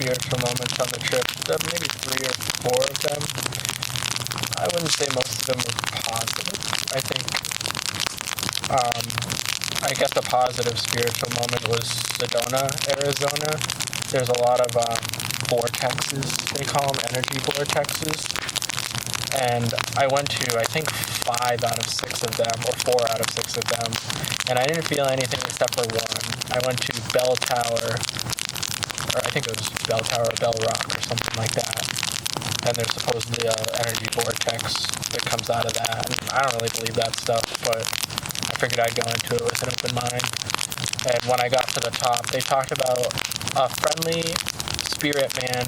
spiritual moments on the trip. Maybe 3 or 4 of them. I wouldn't say most of them were positive. I guess a positive spiritual moment was Sedona, Arizona. There's a lot of vortexes, they call them energy vortexes. And I went to, I think, 5 out of 6 of them, or 4 out of 6 of them. And I didn't feel anything except for one. I went to Bell Tower, or I think it was Bell Tower or Bell Rock or something like that. And there's supposedly an energy vortex that comes out of that. And I don't really believe that stuff, but I figured I'd go into it with an open mind. And when I got to the top, they talked about a friendly spirit man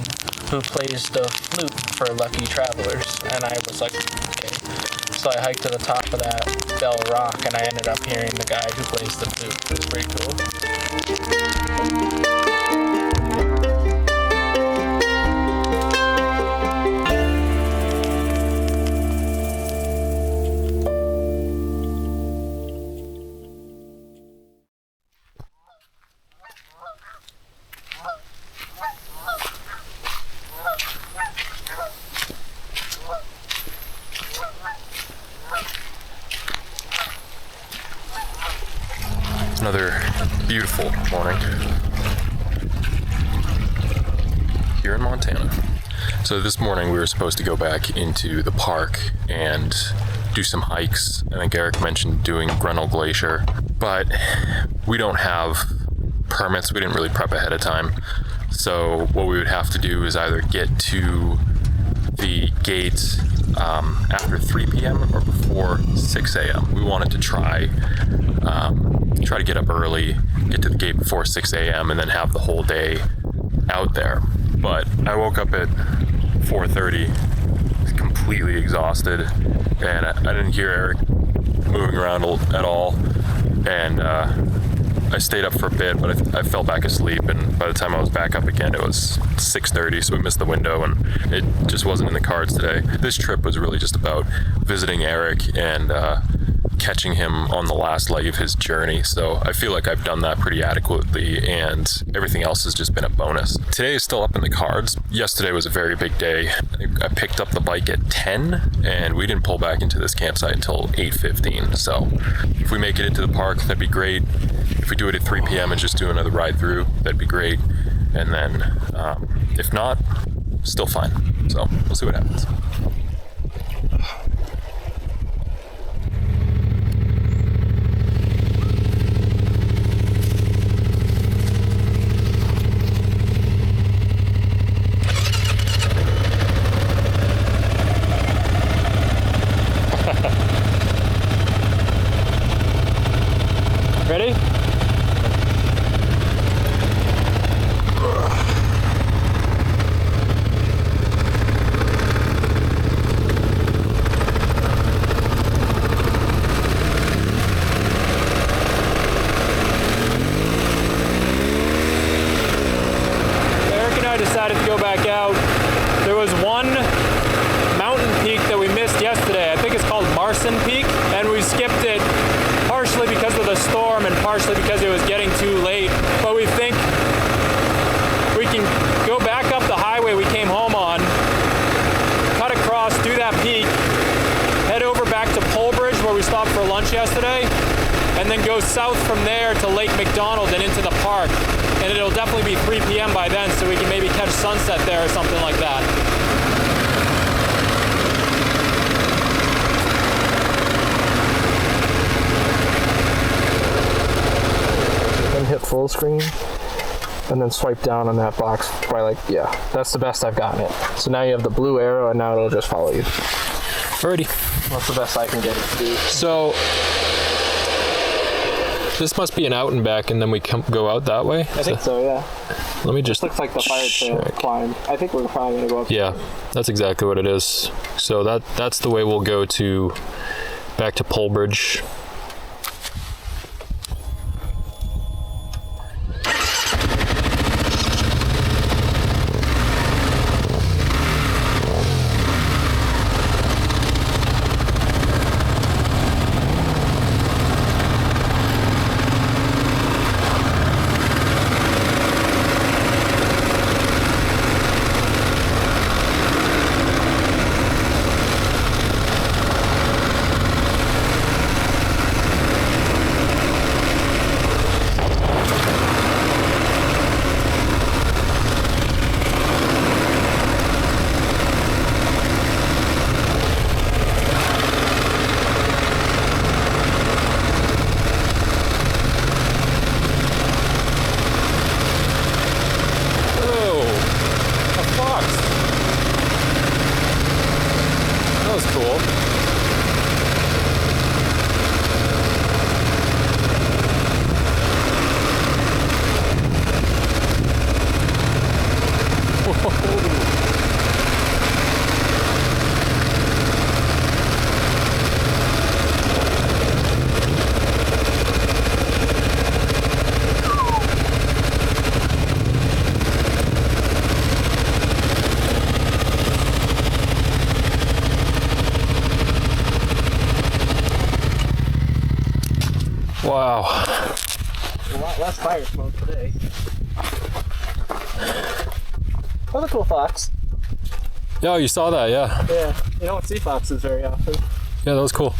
who plays the flute for lucky travelers. And I was like, okay. So I hiked to the top of that Bell Rock, and I ended up hearing the guy who plays the flute. It was pretty cool. Another beautiful morning here in Montana. So this morning we were supposed to go back into the park and do some hikes. I think Erik mentioned doing Grinnell Glacier, but we don't have permits. We didn't really prep ahead of time. So what we would have to do is either get to the gate after 3 p.m. or before 6 a.m. We wanted to try to get up early, get to the gate before 6 a.m. and then have the whole day out there. But I woke up at 4:30, completely exhausted, and I didn't hear Erik moving around at all. And I stayed up for a bit, but I fell back asleep, and by the time I was back up again, it was 6:30, so we missed the window, and it just wasn't in the cards today. This trip was really just about visiting Erik and catching him on the last leg of his journey, so I feel like I've done that pretty adequately, and everything else has just been a bonus. Today is still up in the cards. Yesterday was a very big day. I picked up the bike at 10, and we didn't pull back into this campsite until 8:15, so if we make it into the park, that'd be great. If we do it at 3 p.m. and just do another ride through, that'd be great. And then, if not, still fine. So we'll see what happens. Ready? Erik and I decided to go back out. There was one mountain peak that we missed yesterday. I think it's called Marson Peak, and we skipped it partially because of the storm and partially because it was getting too late. But we think we can go back up the highway we came home on, cut across, do that peak, head over back to Polbridge where we stopped for lunch yesterday, and then go south from there to Lake McDonald and into the park. And it'll definitely be 3 p.m. by then, so we can maybe catch sunset there or something like that. Hit full screen and then swipe down on that box by that's the best I've gotten it. So now you have the blue arrow and now it'll just follow you. Alrighty. That's the best I can get it to do. So this must be an out and back and then we go out that way? I think so, yeah. Let me just looks like the fire trail climb. I think we're probably gonna go up. Yeah, that's exactly what it is. So that's the way we'll go to back to Polbridge. Wow. A lot less fire smoke today. That was a cool fox. Yeah, you saw that, yeah. Yeah, you don't see foxes very often. Yeah, that was cool.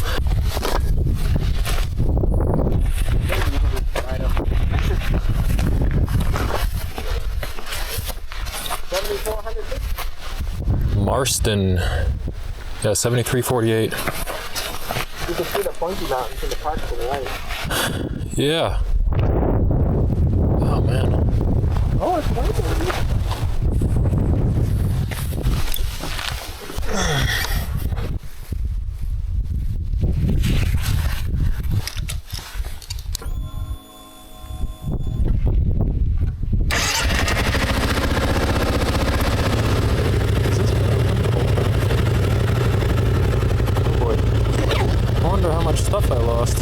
Marston. Yeah, 7348. You can see the Pointy Mountains in the park to the right. Yeah. Oh, man. Oh, it's wonderful. Stuff I lost.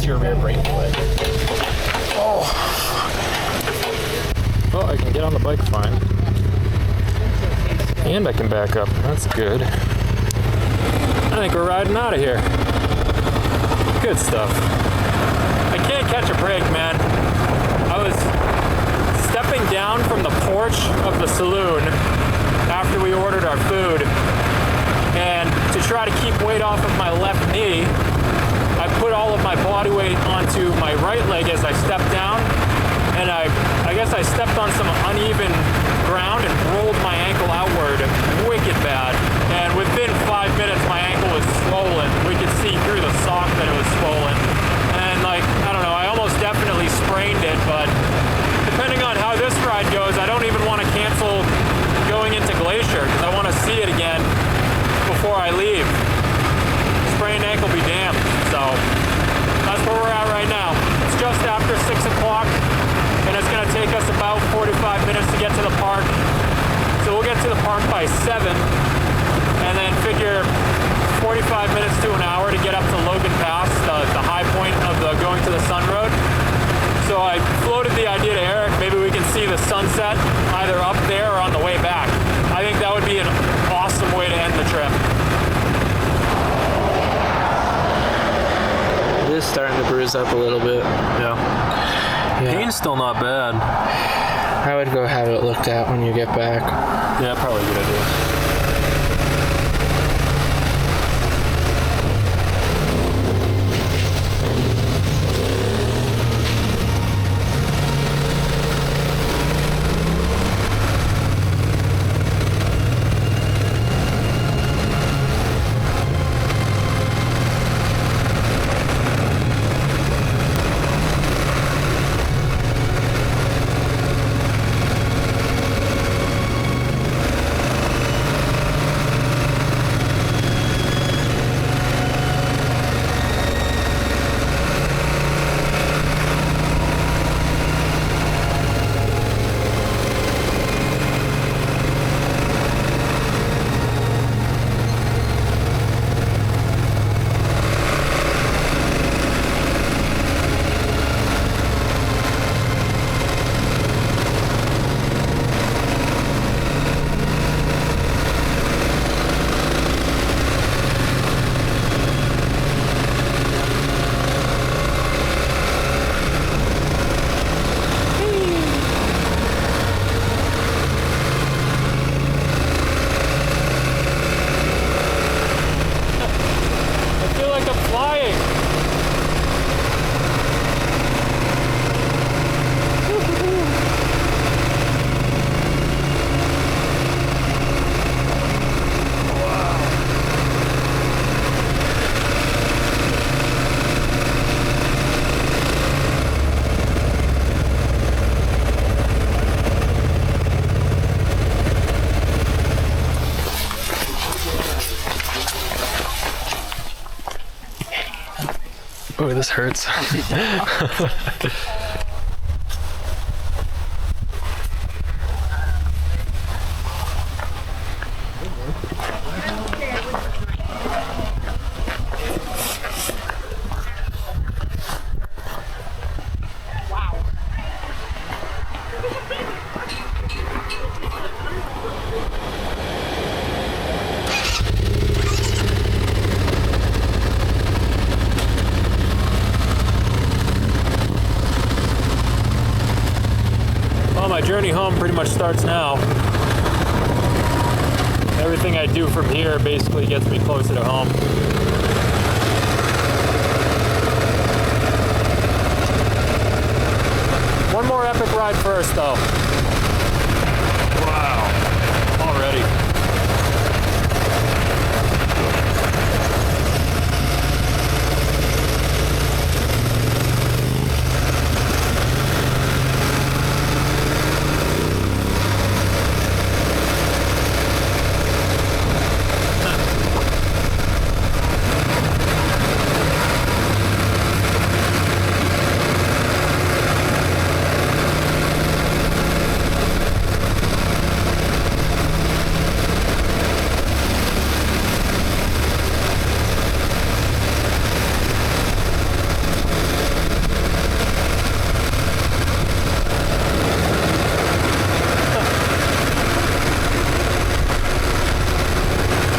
your rear brake fluid. Oh, I can get on the bike fine. And I can back up. That's good. I think we're riding out of here. Good stuff. I can't catch a break, man. I was stepping down from the porch of the saloon after we ordered our food, and to try to keep weight off of my left knee, I put all of my body weight onto my right leg as I stepped down, and I guess I stepped on some uneven ground and rolled my ankle outward wicked bad. And within 5 minutes, my ankle was swollen. We could see through the sock that it was swollen. And I don't know, I almost definitely sprained it, but depending on how this ride goes, I don't even want to cancel going into Glacier because I want to see it again before I leave. Sprained ankle be damned. So that's where we're at right now. It's just after 6 o'clock, and it's going to take us about 45 minutes to get to the park. So we'll get to the park by 7, and then figure 45 minutes to an hour to get up to Logan Pass, the high point of the going to the Sun Road. So I floated the idea to Eric, maybe we can see the sunset either up there or on the way back. I think that would be an awesome way to end the trip. It is starting to bruise up a little bit. Yeah. Pain's still not bad. I would go have it looked at when you get back. Yeah, probably a good idea. Ooh, this hurts. Well, my journey home pretty much starts now. Everything I do from here basically gets me closer to home. One more epic ride first, though. Wow, already.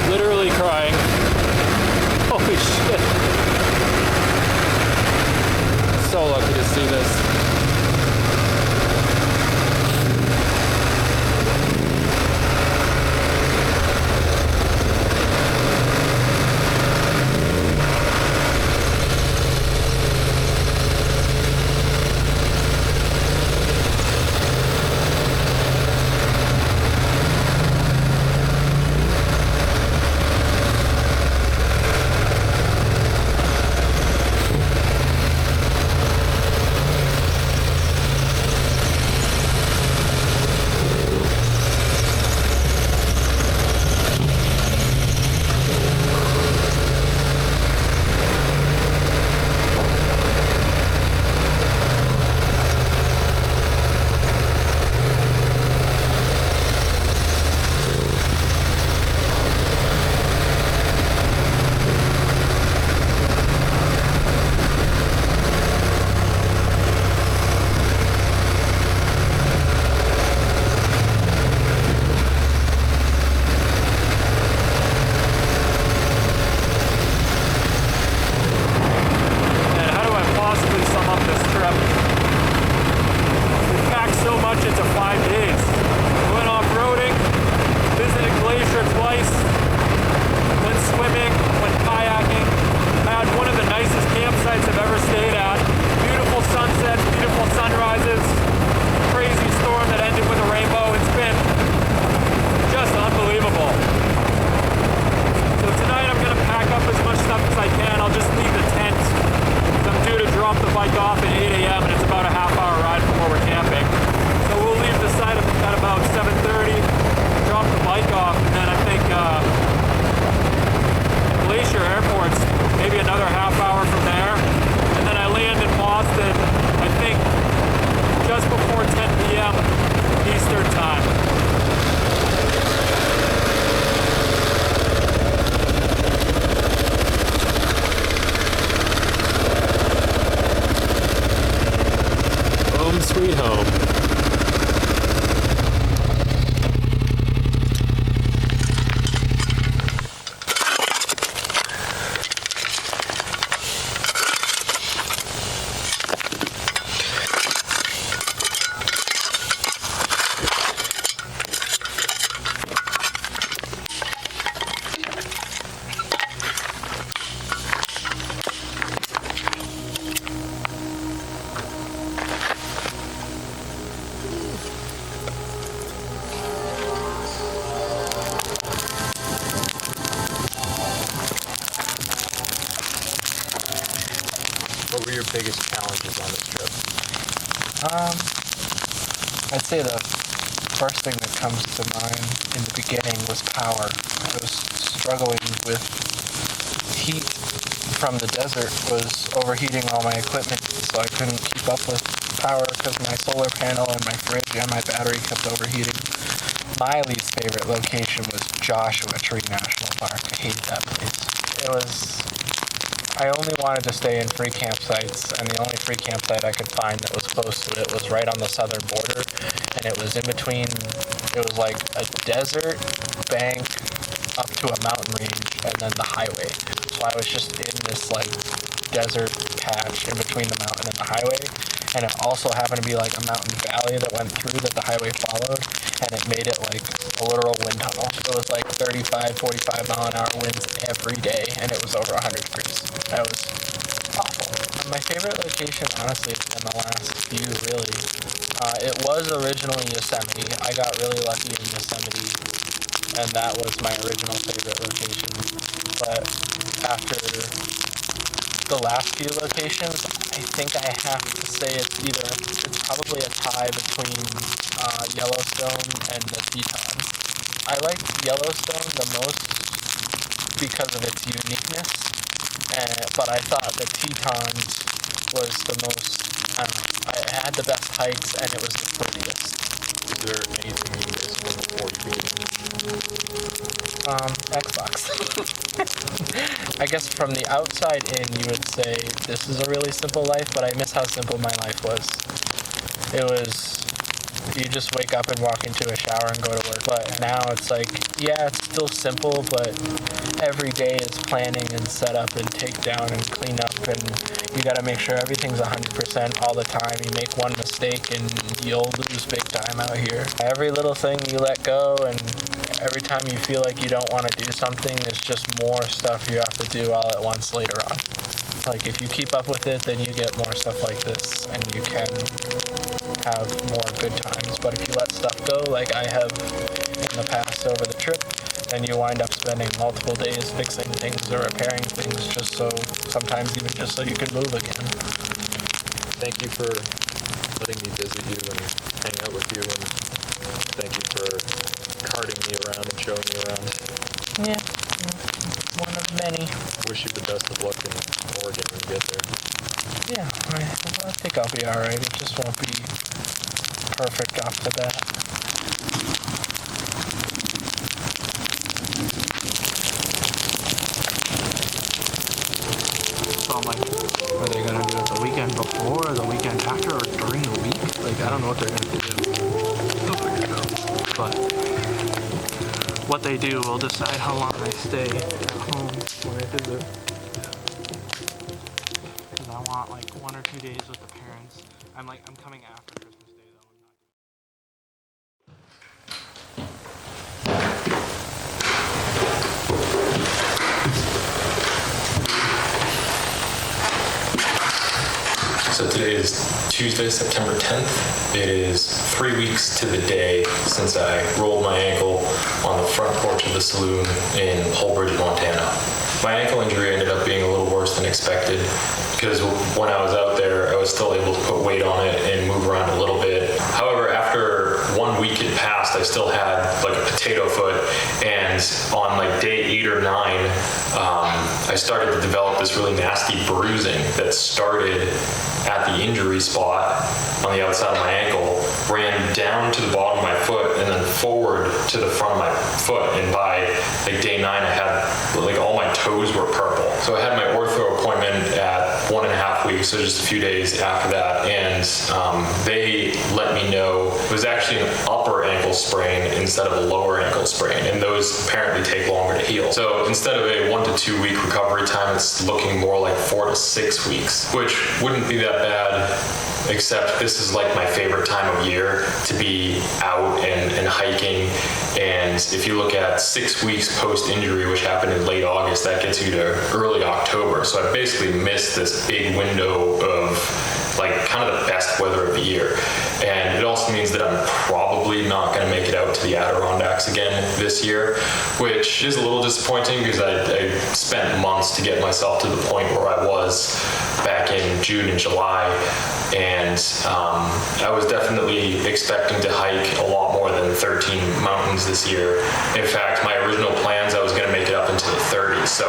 Literally crying. Holy shit. So lucky to see this. Sweet home. What were your biggest challenges on this trip? I'd say the first thing that comes to mind in the beginning was power. I was struggling with heat from the desert was overheating all my equipment, so I couldn't keep up with power because my solar panel and my fridge and my battery kept overheating. My least favorite location was Joshua Tree National Park. I hated that place. I only wanted to stay in free campsites, and the only free campsite I could find that was close to it was right on the southern border, and it was in between, it was like a desert bank up to a mountain range, and then the highway. So I was just in this like desert patch in between the mountain and the highway, and it also happened to be like a mountain valley that went through that the highway followed, and it made it like a literal wind tunnel. It was like 35, 45 mile an hour winds every day, and it was over 100 degrees. That was awful. My favorite location, honestly, in the last few, really, it was originally Yosemite. I got really lucky in Yosemite, and that was my original favorite location. But after the last few locations, I think I have to say it's probably a tie between Yellowstone and the Tetons. I liked Yellowstone the most because of its uniqueness, but I thought the Tetons was the most, I don't know, it had the best hikes and it was the prettiest. Is there anything you miss from the 40 Xbox. I guess from the outside in, you would say this is a really simple life, but I miss how simple my life was. It was, you just wake up and walk into a shower and go to work. But now it's like, yeah, it's still simple, but every day is planning and set up and take down and clean up, and you gotta make sure everything's 100% all the time. You make one mistake and you'll lose big time out here. Every little thing you let go, and every time you feel like you don't want to do something, there's just more stuff you have to do all at once later on. Like if you keep up with it, then you get more stuff like this, and you can have more good times. But if you let stuff go, like I have in the past over the trip, then you wind up spending multiple days fixing things or repairing things sometimes even just so you can move again. Thank you for letting me visit you and hang out with you, and thank you for carting me around and showing me around. Yeah, one of many. Wish you the best of luck in Oregon when you get there. Yeah, I think I'll be alright. It just won't be perfect off the bat. So I'm like, are they going to do it the weekend before, or the weekend after, or during the week? Like, I don't know what they're going to do. They'll figure it out. But what they do will decide how long I stay at home when I visit. Because I want like 1 or 2 days with the parents. I'm coming after Christmas Day though. So today is Tuesday, September 10th. It is 3 weeks to the day since I rolled my ankle on the front porch of the saloon in Holbridge, Montana. My ankle injury ended up being a little worse than expected because when I was out there, I was still able to put weight on it and move around a little bit. However, after 1 week had passed, I still had like a potato foot, and on like day 8 or 9, I started to develop this really nasty bruising that started at the injury spot on the outside of my ankle, ran down to the bottom of my foot, and then forward to the front of my foot. And by like day 9, I had like all my toes were purple. So I had my ortho appointment at 1.5 weeks, so just a few days after that, and they let me know it was actually an upper ankle sprain instead of a lower ankle sprain, and those apparently take longer to heal. So instead of a 1 to 2 week recovery time, it's looking more like 4 to 6 weeks, which wouldn't be that bad, except this is like my favorite time of year to be out and hiking. And if you look at 6 weeks post-injury, which happened in late August, that gets you to early October. So I basically missed this big window of like kind of the best weather of the year. And it also means that I'm probably not going to make it out to the Adirondacks again this year, which is a little disappointing because I spent months to get myself to the point where I was back in June and July. And I was definitely expecting to hike a lot more than 13 mountains this year. In fact, my original plans, I was going to make it up into the 30s, so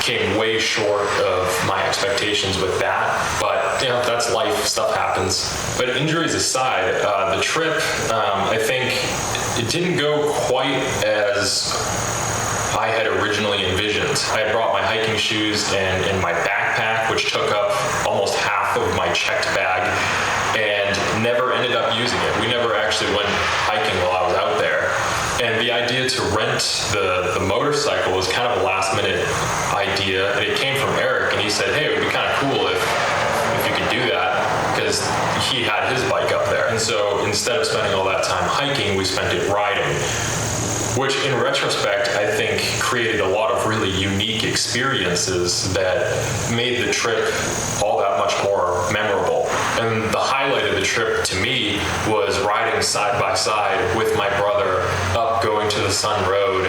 came way short of my expectations with that. But you know, that's life, stuff happens. But injuries aside, the trip, I think it didn't go quite as I had originally envisioned. I had brought my hiking shoes and my backpack, which took up almost half of my checked bag, and never ended up using it. We never actually went hiking while I was out there. And the idea to rent the motorcycle was kind of a last minute idea. And it came from Erik, and he said, hey, it would be kind of cool if you could do that, because he had his bike up there. And so instead of spending all that time hiking, we spent it riding, which in retrospect, I think created a lot of really unique experiences that made the trip all that much more memorable. And the highlight of the trip to me was riding side by side with my brother up going to the Sun Road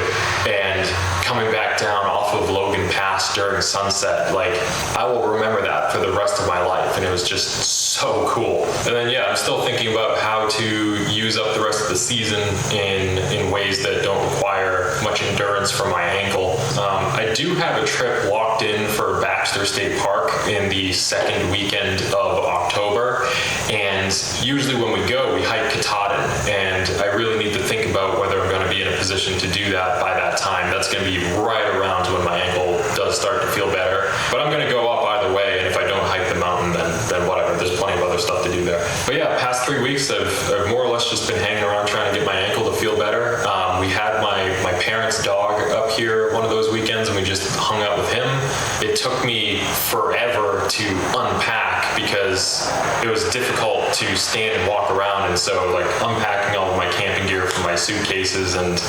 and coming back down off of Logan Pass during sunset. Like, I will remember that for the rest of my life, and it was just so cool. And then yeah, I'm still thinking about how to use up the rest of the season in ways that don't require much endurance from my ankle. I do have a trip locked in for Baxter State Park in the second weekend of October, and usually when we go, we hike Katahdin, and I really need to think about whether I'm going to be in a position to do that by that time. That's going to be right around when my ankle does start to feel better. But I'm going to go up either way, and if I don't hike the mountain, then whatever. There's plenty of other stuff to do there. But yeah, past 3 weeks, I've more or less just been hanging around trying to get my ankle to feel better. We had my parents' dog up here one of those weekends, and we just hung out with him. It took me forever to unpack because it was difficult to stand and walk around, and so like unpacking all of my camping gear from my suitcases and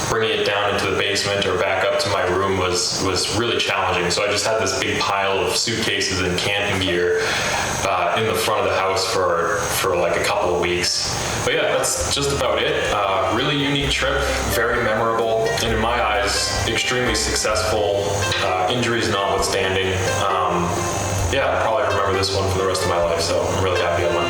bringing it down into the basement or back up to my room was really challenging. So I just had this big pile of suitcases and camping gear in the front of the house for like a couple of weeks. But yeah, that's just about it. Really unique trip, very memorable, and in my eyes, extremely successful, injuries notwithstanding. Yeah, I'll probably remember this one for the rest of my life, so I'm really happy I went.